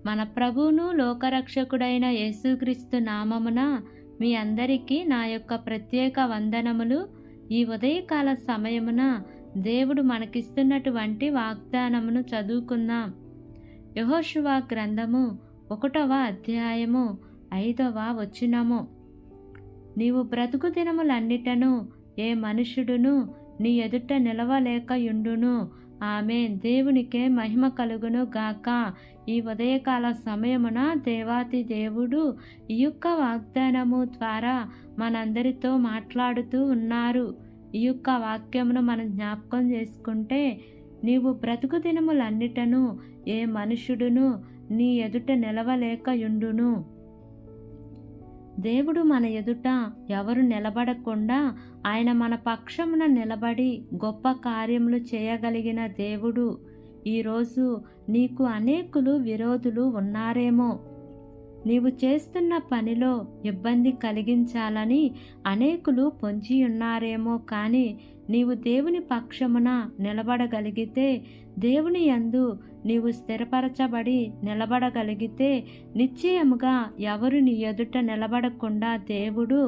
మన ప్రభువును లోకరక్షకుడైన యేసుక్రీస్తు నామమున మీ అందరికీ నా యొక్క ప్రత్యేక వందనములు. ఈ ఉదయకాల సమయమున దేవుడు మనకిస్తున్నటువంటి వాగ్దానమును చదువుకుందాం. యెహోషువ గ్రంథము 1వ అధ్యాయము 5వ వచనము. నీవు బ్రతుకు దినములన్నిటను ఏ మనుష్యుడును నీ ఎదుట నిలవలేకయుండును. ఆమేన్. దేవునికే మహిమ కలుగును గాక. ఈ ఉదయకాల సమయమున దేవాతి దేవుడు ఈ యొక్క వాగ్దానము ద్వారా మనందరితో మాట్లాడుతూ ఉన్నారు. ఈ యొక్క వాక్యమును మనం జ్ఞాపకం చేసుకుంటే, నీవు బ్రతుకు దినములన్నిటను ఏ మనుషుడును నీ ఎదుట నిలవలేకయుండును. దేవుడు మన ఎదుట ఎవరు నిలబడకుండా ఆయన మన పక్షమున నిలబడి గొప్ప కార్యములు చేయగలిగిన దేవుడు. ఈరోజు నీకు అనేకులు విరోధులు ఉన్నారేమో. నీవు చేస్తున్న పనిలో ఇబ్బంది కలిగించాలని అనేకులు పొంచి ఉన్నారేమో. కానీ నీవు దేవుని పక్షమున నిలబడగలిగితే, దేవుని యందు నీవు స్థిరపరచబడి నిలబడగలిగితే, నిశ్చయముగా ఎవరు నీ ఎదుట నిలబడకుండా దేవుడు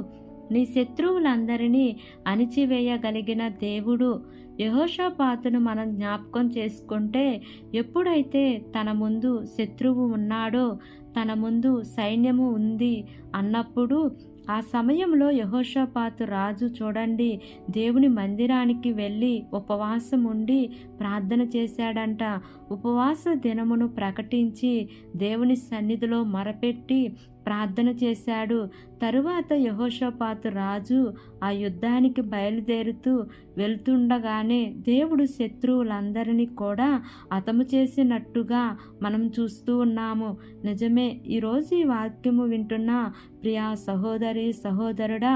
నీ శత్రువులందరినీ అణిచివేయగలిగిన దేవుడు. యెహోషాపాతును మనం జ్ఞాపకం చేసుకుంటే, ఎప్పుడైతే తన ముందు శత్రువు ఉన్నాడో, తన ముందు సైన్యము ఉంది అన్నప్పుడు, ఆ సమయంలో యెహోషాపాతు రాజు చూడండి, దేవుని మందిరానికి వెళ్ళి ఉపవాసం ఉండి ప్రార్థన చేశాడంట. ఉపవాస దినమును ప్రకటించి దేవుని సన్నిధిలో మొరపెట్టి ప్రార్థన చేశాడు. తరువాత యెహోషాపాతు రాజు ఆ యుద్ధానికి బయలుదేరుతూ వెళ్తుండగానే దేవుడు శత్రువులందరినీ కూడా హతము చేసినట్టుగా మనం చూస్తూ ఉన్నాము. నిజమే. ఈరోజు ఈ వాక్యము వింటున్న ప్రియా సహోదరి సహోదరుడా,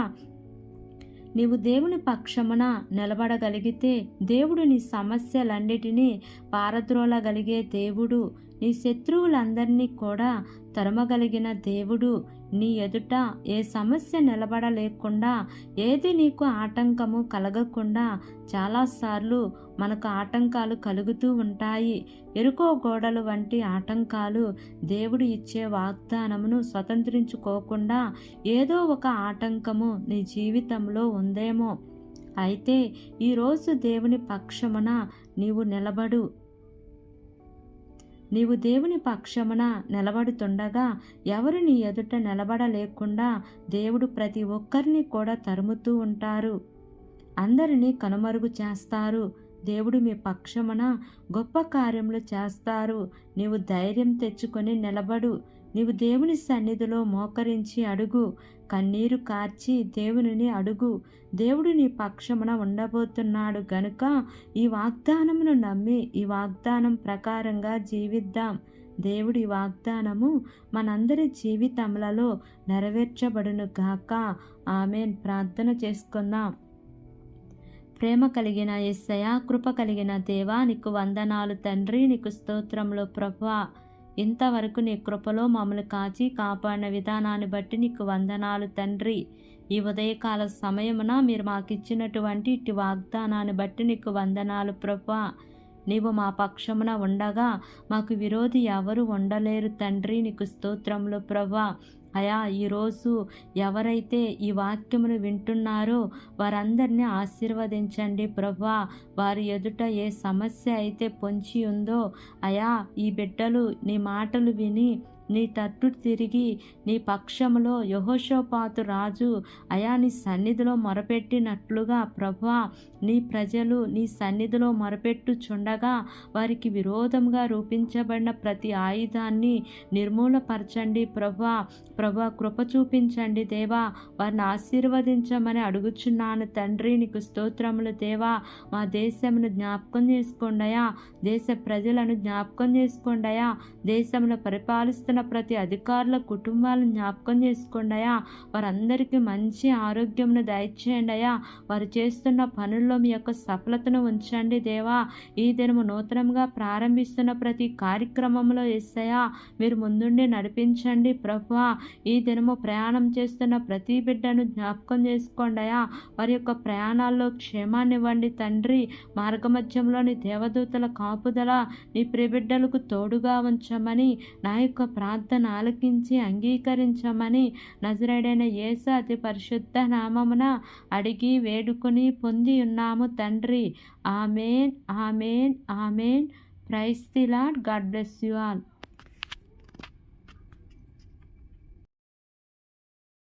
నీవు దేవుని పక్షమున నిలబడగలిగితే దేవుడు నీ సమస్యలన్నిటినీ పారద్రోలగలిగే దేవుడు. నీ శత్రువులందరినీ కూడా తరమగలిగిన దేవుడు. నీ ఎదుట ఏ సమస్య నిలబడలేకుండా, ఏది నీకు ఆటంకము కలగకుండా చాలాసార్లు మనకు ఆటంకాలు కలుగుతూ ఉంటాయి. ఎరుకో గోడలు వంటి ఆటంకాలు. దేవుడు ఇచ్చే వాగ్దానమును స్వతంత్రించుకోకుండా ఏదో ఒక ఆటంకము నీ జీవితంలో ఉందేమో. అయితే ఈరోజు దేవుని పక్షమున నీవు నిలబడు. నీవు దేవుని పక్షమున నిలబడుతుండగా ఎవరు నీ ఎదుట నిలబడలేకుండా దేవుడు ప్రతి ఒక్కరిని కూడా తరుముతూ ఉంటారు. అందరినీ కనుమరుగు చేస్తారు. దేవుడు మీ పక్షమున గొప్ప కార్యములు చేస్తారు. నీవు ధైర్యం తెచ్చుకొని నిలబడు. నీవు దేవుని సన్నిధిలో మోకరించి అడుగు. కన్నీరు కార్చి దేవునిని అడుగు. దేవుడు నీ పక్షమున ఉండబోతున్నాడు గనుక ఈ వాగ్దానమును నమ్మి ఈ వాగ్దానం ప్రకారంగా జీవిద్దాం. దేవుడి వాగ్దానము మనందరి జీవితములలో నెరవేర్చబడును గాక. ఆమేన్. ప్రార్థన చేసుకుందాం. ప్రేమ కలిగిన యేసయ్యా, కృప కలిగిన దేవా, నీకు వందనాలు తండ్రి. నీకు స్తోత్రములు ప్రభువా. ఇంతవరకు నీ కృపలో మమ్మల్ని కాచి కాపాడిన విధానాన్ని బట్టి నీకు వందనాలు తండ్రి. ఈ ఉదయకాల సమయమున మీరు మాకిచ్చినటువంటి ఇటు వాగ్దానాన్ని బట్టి నీకు వందనాలు ప్రభువా. నీవు మా పక్షమున ఉండగా మాకు విరోధి ఎవరు ఉండలేరు తండ్రి. నీకు స్తోత్రములు ప్రభువా. అయా, ఈరోజు ఎవరైతే ఈ వాక్యమును వింటున్నారో వారందరినీ ఆశీర్వదించండి ప్రభువా. వారి ఎదుట ఏ సమస్య అయితే పొంచి ఉందో అయా, ఈ బిడ్డలు నీ మాటలు విని నీ తట్టు తిరిగి నీ పక్షములో యెహోషాపాతు రాజు అయా నీ సన్నిధిలో మొరపెట్టినట్లుగా ప్రభువా, నీ ప్రజలు నీ సన్నిధిలో మొరపెట్టుచుండగా వారికి విరోధంగా రూపించబడిన ప్రతి ఆయుధాన్ని నిర్మూలపరచండి ప్రభువా. ప్రభువా, కృప చూపించండి దేవా. వారిని ఆశీర్వదించమని అడుగుచున్నాను తండ్రి. నీకు స్తోత్రములు దేవా. మా దేశమును జ్ఞాపకం చేసుకోండయా. దేశ ప్రజలను జ్ఞాపకం చేసుకోండయా. దేశంలో పరిపాలిస్తున్న పనిచేస్తున్న ప్రతి అధికారుల కుటుంబాలను జ్ఞాపకం చేసుకోండి అయ్యా. వారందరికీ మంచి ఆరోగ్యంను దయచేయండి అయ్యా. వారు చేస్తున్న పనుల్లో మీ యొక్క సఫలతను ఉంచండి దేవా. ఈ దినము నూతనంగా ప్రారంభిస్తున్న ప్రతి కార్యక్రమంలో యేసయ్యా మీరు ముందుండి నడిపించండి ప్రభువా. ఈ దినము ప్రయాణం చేస్తున్న ప్రతి బిడ్డను జ్ఞాపకం చేసుకోండి అయ్యా. వారి యొక్క ప్రయాణాల్లో క్షేమాన్ని ఇవ్వండి తండ్రి. మార్గమధ్యంలోని దేవదూతల కాపుదల నీ ప్రియబిడ్డలకు తోడుగా ఉంచమని, నా యొక్క ప్రార్థన ఆలకించి అంగీకరించమని నజరేయుడైన యేసు అతి పరిశుద్ధ నామమున అడిగి వేడుకొని పొంది ఉన్నాము తండ్రి. ఆమేన్, ఆమేన్, ఆమేన్. Praise the Lord. God bless you all.